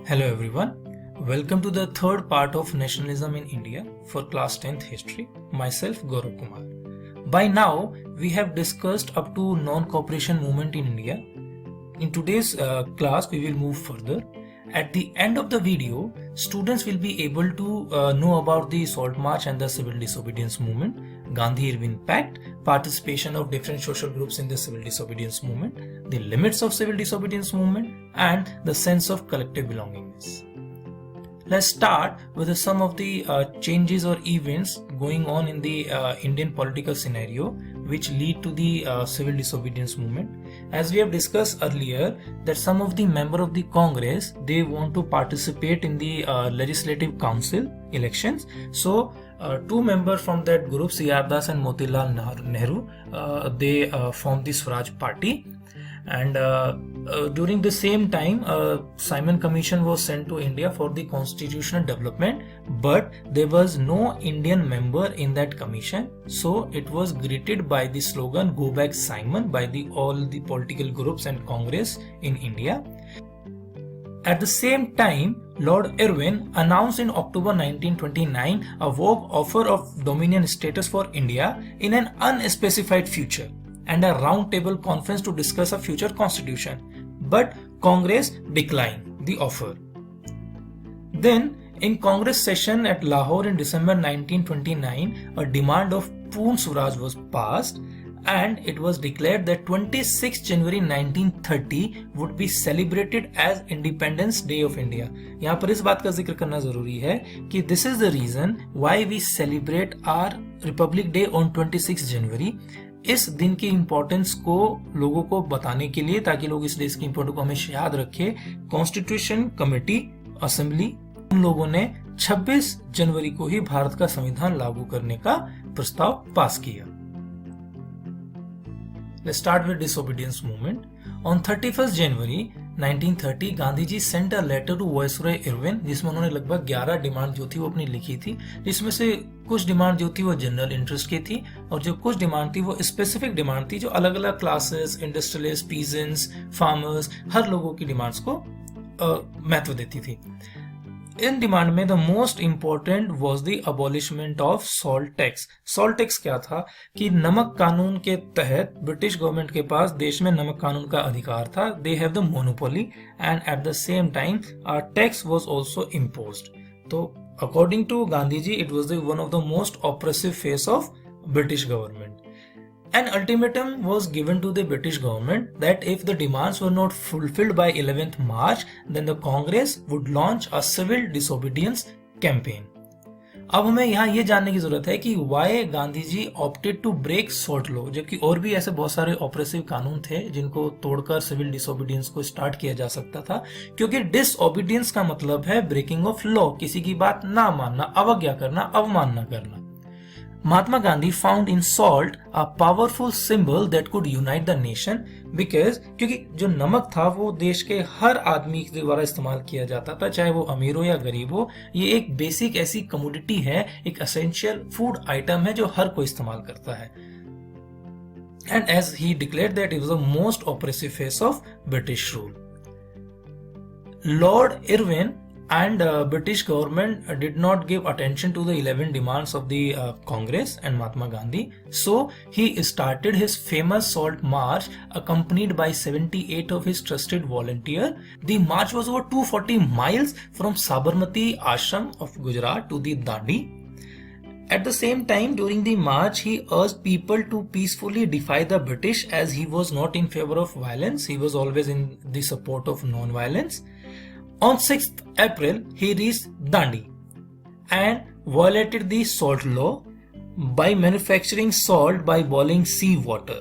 Hello everyone, welcome to the third part of Nationalism in India for class 10th history, myself Gaurav Kumar. By now, we have discussed up to non-cooperation movement in India. In today's class, we will move further. At the end of the video, students will be able to know about the Salt March and the Civil Disobedience Movement, Gandhi-Irvin Pact, participation of different social groups in the Civil Disobedience Movement, the limits of Civil Disobedience Movement, and the sense of collective belongingness. Let's start with some of the changes or events going on in the Indian political scenario which lead to the civil disobedience movement. As we have discussed earlier, that some of the members of the Congress, they want to participate in the Legislative Council elections. So two members from that group, C.R. Das and Motilal Nehru, they formed the Swaraj Party. And during the same time, Simon Commission was sent to India for the constitutional development, but there was no Indian member in that commission. So it was greeted by the slogan "Go Back Simon" by all the political groups and Congress in India. At the same time, Lord Irwin announced in October 1929 a vague offer of dominion status for India in an unspecified future, and a round-table conference to discuss a future constitution, but Congress declined the offer. Then, in Congress session at Lahore in December 1929, a demand of Poorn Swaraj was passed, and it was declared that 26 January 1930 would be celebrated as Independence Day of India. यहाँ पर इस बात का जिक्र करना जरूरी है कि this is the reason why we celebrate our Republic Day on 26 January. इस दिन की इंपॉर्टेंस को लोगों को बताने के लिए, ताकि लोग इस देश की इंपॉर्टेंस को हमेशा याद रखें, कॉन्स्टिट्यूशन कमेटी असेंबली उन लोगों ने 26 जनवरी को ही भारत का संविधान लागू करने का प्रस्ताव पास किया. Let's start with disobedience movement. On 31st January 1930, Gandhi ji sent a letter to viceroy Irwin, जिसमें उन्होंने लगभग 11 डिमांड जो थी वो अपनी लिखी थी, जिसमें से कुछ डिमांड जो थी वो जनरल इंटरेस्ट की थी और जो कुछ डिमांड थी वो स्पेसिफिक डिमांड थी जो अलग अलग क्लासेस, इंडस्ट्रियलिस्ट, पीजेंट्स, फार्मर्स, हर लोगों की डिमांड्स को महत्व देती थी. इन डिमांड में the most important was the abolishment of salt tax. Salt tax क्या था कि नमक कानून के तहत ब्रिटिश गवर्नमेंट के पास देश में नमक कानून का अधिकार था. They have the monopoly and at the same time tax was also imposed. तो according to Gandhi ji, it was one of the most oppressive face of British government. An ultimatum was given to the British government that if the demands were not fulfilled by 11th March, then the Congress would launch a civil disobedience campaign. अब हमें यहाँ ये जानने की जरूरत है कि why Gandhi ji opted to break salt law, जबकि और भी ऐसे बहुत सारे ऑपरेसिव कानून थे जिनको तोड़कर सिविल डिसोबीडियंस को स्टार्ट किया जा सकता था. क्योंकि डिसओबीडियंस का मतलब है ब्रेकिंग ऑफ लॉ, किसी की बात ना मानना, अवज्ञा करना, अवमानना करना. Mahatma Gandhi found in salt a powerful symbol that could unite the nation because क्योंकि जो नमक था वो देश के हर आदमी के द्वारा इस्तेमाल किया जाता था, चाहे वो अमीर हो या गरीब हो. ये एक बेसिक ऐसी कमोडिटी है, एक एसेंशियल फूड आइटम है जो हर कोई इस्तेमाल करता है. And as he declared that it was the most oppressive phase of British rule. Lord Irwin and British government did not give attention to the 11 demands of the Congress and Mahatma Gandhi. So he started his famous Salt March accompanied by 78 of his trusted volunteers. The march was over 240 miles from Sabarmati Ashram of Gujarat to the Dandi. At the same time, during the march, he urged people to peacefully defy the British as he was not in favor of violence. He was always in the support of non-violence. On 6th April, he reached Dandi and violated the salt law by manufacturing salt by boiling sea water.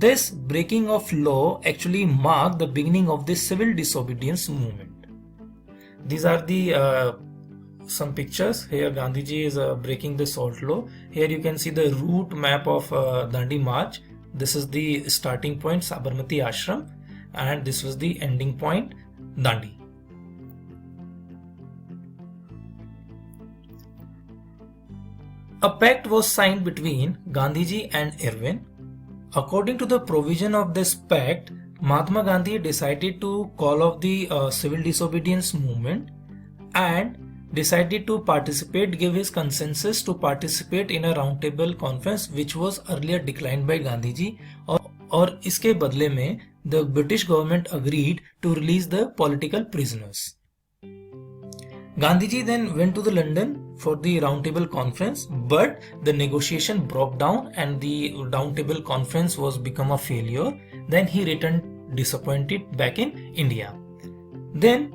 This breaking of law actually marked the beginning of the civil disobedience movement. These are the some pictures. Here Gandhi ji is breaking the salt law. Here you can see the route map of Dandi March. This is the starting point, Sabarmati Ashram, and this was the ending point, Dandi. A pact was signed between Gandhiji and Irwin. According to the provision of this pact, Mahatma Gandhi decided to call off the civil disobedience movement and decided to participate, give his consensus to participate in a roundtable conference which was earlier declined by Gandhi ji, और इसके बदले में the British government agreed to release the political prisoners. Gandhiji then went to the London for the roundtable conference, but the negotiation broke down and the roundtable conference was become a failure. Then he returned disappointed back in India. Then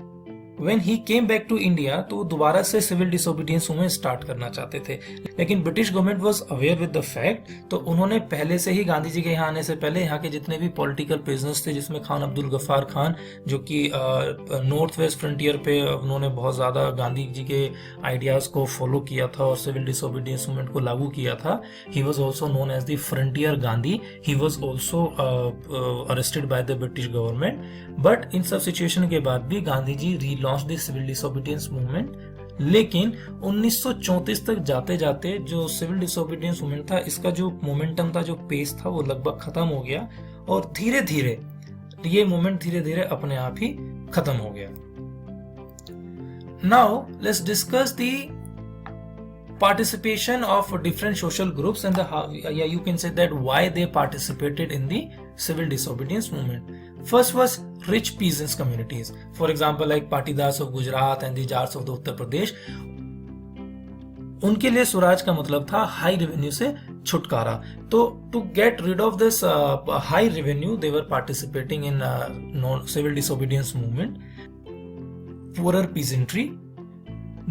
when he came back to India, तो दोबारा से civil disobedience movement start करना चाहते थे, लेकिन British government was aware with the fact, तो उन्होंने पहले से ही गांधी जी के यहाँ आने से पहले यहाँ के जितने भी पॉलिटिकल प्रिजनर्स थे, जिसमें खान अब्दुल गफ्फार खान, जो कि नॉर्थ वेस्ट फ्रंटियर पे उन्होंने बहुत ज़्यादा गांधी जी के आइडियाज़ को फॉलो किया था और सिविल डिसोबीडियंस मूवमेंट को लागू किया था. He was also known as the frontier Gandhi. He was also arrested by the British government. But इन सब सिचुएशन के बाद भी Gandhi ji relaunch the civil disobedience movement. लेकिन 1934 तक जाते जाते जो सिविल डिसोबीडियंस मूवमेंट था, इसका जो मोमेंटम था, जो पेस था, वो लगभग खत्म हो गया और धीरे धीरे ये मूवमेंट धीरे धीरे अपने आप ही खत्म हो गया. Now let's discuss the participation of different social groups and you can say that why they participated in the civil disobedience movement. First was rich peasants communities, for example like Patidars of Gujarat and the Jats of the Uttar Pradesh. उनके लिए स्वराज का मतलब था high revenue से छुटकारा. तो to get rid of this high revenue they were participating in civil disobedience movement. Poorer peasantry,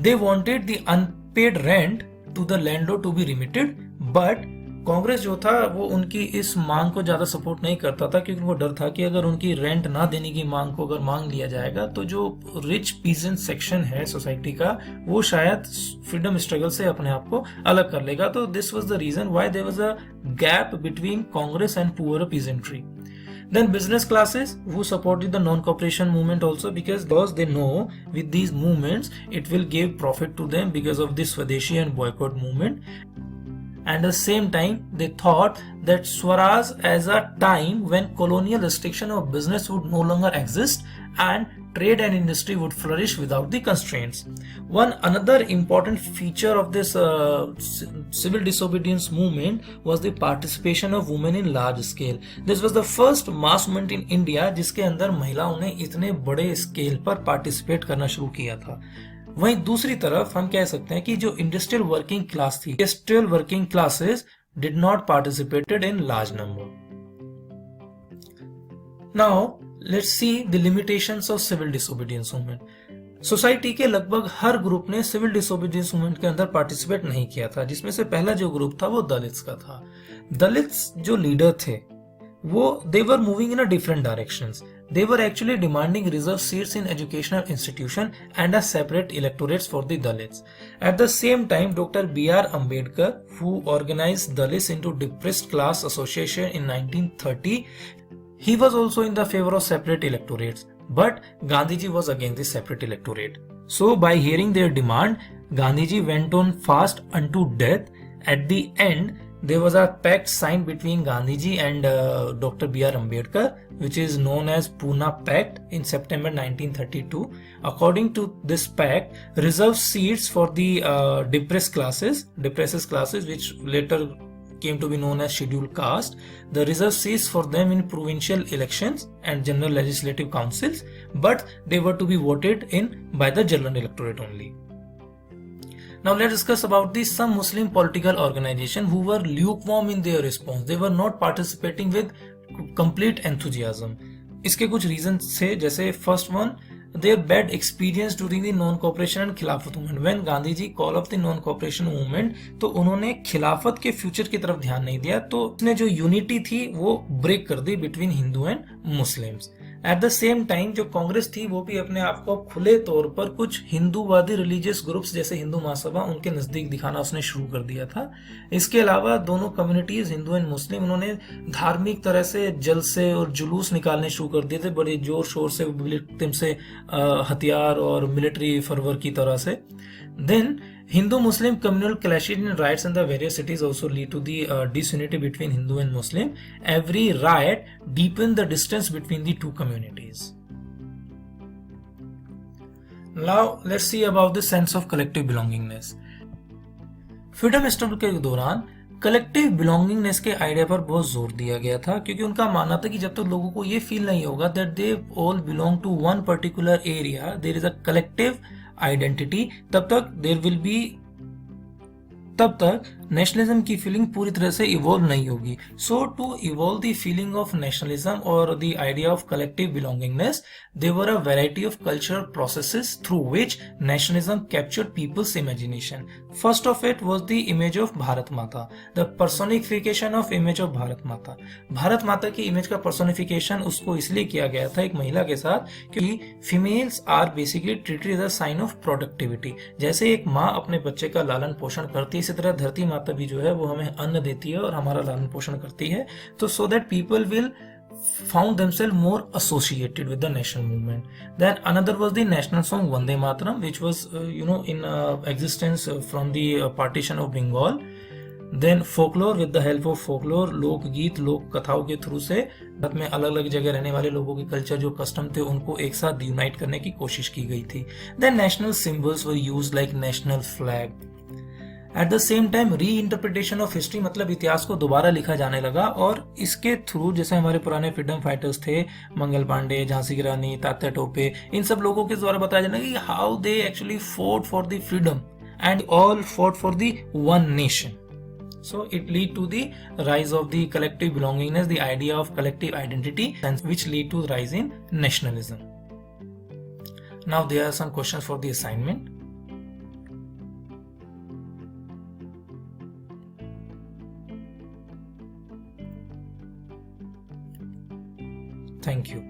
they wanted the unpaid rent to the landlord to be remitted, but Congress जो था वो उनकी इस मांग को ज्यादा सपोर्ट नहीं करता था, क्योंकि उनको डर था कि अगर उनकी रेंट ना देने की मांग को अगर मांग लिया जाएगा तो जो रिच पीजेंट सेक्शन है सोसाइटी का, वो शायद फ्रीडम स्ट्रगल से अपने आप को अलग कर लेगा. तो this was the reason why there was a gap between Congress and poor peasantry. Then business classes who supported the non-cooperation movement also because they know with these movements it will give profit to them because of this Swadeshi and boycott movement. And at the same time they thought that Swaraj as a time when colonial restriction of business would no longer exist and trade and industry would flourish without the constraints. Another important feature of this civil disobedience movement was the participation of women in large scale. This was the first mass movement in India जिसके अंदर महिलाओं ने इतने बड़े scale पर participate करना शुरू किया था. वहीं दूसरी तरफ हम कह सकते हैं कि जो इंडस्ट्रियल वर्किंग क्लास थी, industrial working classes did not participated in large number. Now let's see the limitations of civil disobedience movement. Society के लगभग हर ग्रुप ने सिविल डिसोबीडियंस मूवमेंट के अंदर पार्टिसिपेट नहीं किया था, जिसमें से पहला जो ग्रुप था वो दलित्स का था. दलित्स जो लीडर थे वो they were moving in a different directions. They were actually demanding reserved seats in educational institution and a separate electorates for the Dalits. At the same time, Dr. B.R. Ambedkar, who organized Dalits into depressed class association in 1930, he was also in the favor of separate electorates. But Gandhiji was against the separate electorate. So by hearing their demand, Gandhiji went on fast unto death. At the end, there was a pact signed between Gandhiji and Dr. B.R. Ambedkar, which is known as Pune Pact in September 1932. According to this pact, reserved seats for the depressed classes, which later came to be known as scheduled caste, the reserved seats for them in provincial elections and general legislative councils, but they were to be voted in by the general electorate only. Now let's discuss about some Muslim political organizations who were lukewarm in their response. They were not participating with complete enthusiasm. इसके कुछ reasons थे, जैसे first one, their bad experience during the non-cooperation and खिलाफत movement. When Gandhi ji call up the non-cooperation movement, तो उन्होंने खिलाफत के future की तरफ ध्यान नहीं दिया, तो उसने जो यूनिटी थी वो ब्रेक कर दी between Hindu and Muslims. At the same time जो कांग्रेस थी वो भी अपने आप को खुले तौर पर कुछ हिंदूवादी रिलीजियस ग्रुप्स जैसे हिंदू महासभा उनके नजदीक दिखाना उसने शुरू कर दिया था. इसके अलावा दोनों कम्युनिटीज हिंदू एंड मुस्लिम उन्होंने धार्मिक तरह से जलसे और जुलूस निकालने शुरू कर दिए थे, बड़े जोर शोर से, से हथियार और मिलिट्री फर्वर की तरह से. Then Hindu-Muslim communal clashes and riots in the various cities also lead to the disunity between Hindu and Muslim. Every riot deepened the distance between the two communities. Now let's see about the sense of collective belongingness. Freedom struggle के दौरान collective belongingness के idea पर बहुत जोर दिया गया था, क्योंकि उनका मानना था कि जब तक लोगों को ये फील नहीं होगा that they all belong to one particular area, there is a collective identity, तब तक नेशनलिज्म की फीलिंग पूरी तरह से इवॉल्व नहीं होगी. So to evolve the feeling of nationalism और the idea of collective belongingness, there were a variety of cultural processes through which nationalism captured people's imagination. First of it was the image of Bharat Mata, the personification of image of Bharat Mata. Bharat माता की image का personification उसको इसलिए किया गया था एक महिला के साथ, क्योंकि females are basically treated as a sign of productivity. जैसे एक माँ अपने बच्चे का लालन पोषण करती है, इसी तरह धरती माता भी जो है वो हमें अन्न देती है और हमारा लालन पोषण करती है. तो so that people will found themselves more associated with the national movement. Then another was the national song Vande Mataram, which was in existence from the partition of Bengal. Then folklore, with the help of folklore, लोक गीत लोक कथाओं के through से भारत में अलग अलग जगह रहने वाले लोगों के कल्चर जो कस्टम थे उनको एक साथ यूनाइट करने की कोशिश की गई थी. Then national symbols were used like national flag. Eight the same time री इंटरप्रिटेशन ऑफ हिस्ट्री, मतलब इतिहास को दोबारा लिखा जाने लगा, और इसके थ्रू जैसे हमारे पुराने फ्रीडम फाइटर्स थे मंगल पांडे, झांसी की रानी, तात्या टोपे, इन सब लोगों के द्वारा बताया जाना कि how they actually fought for the freedom and all fought for the one nation. So it lead to the rise of the collective belongingness, the idea of collective identity, and which lead to rise in nationalism. Now there are some questions for the assignment. Thank you.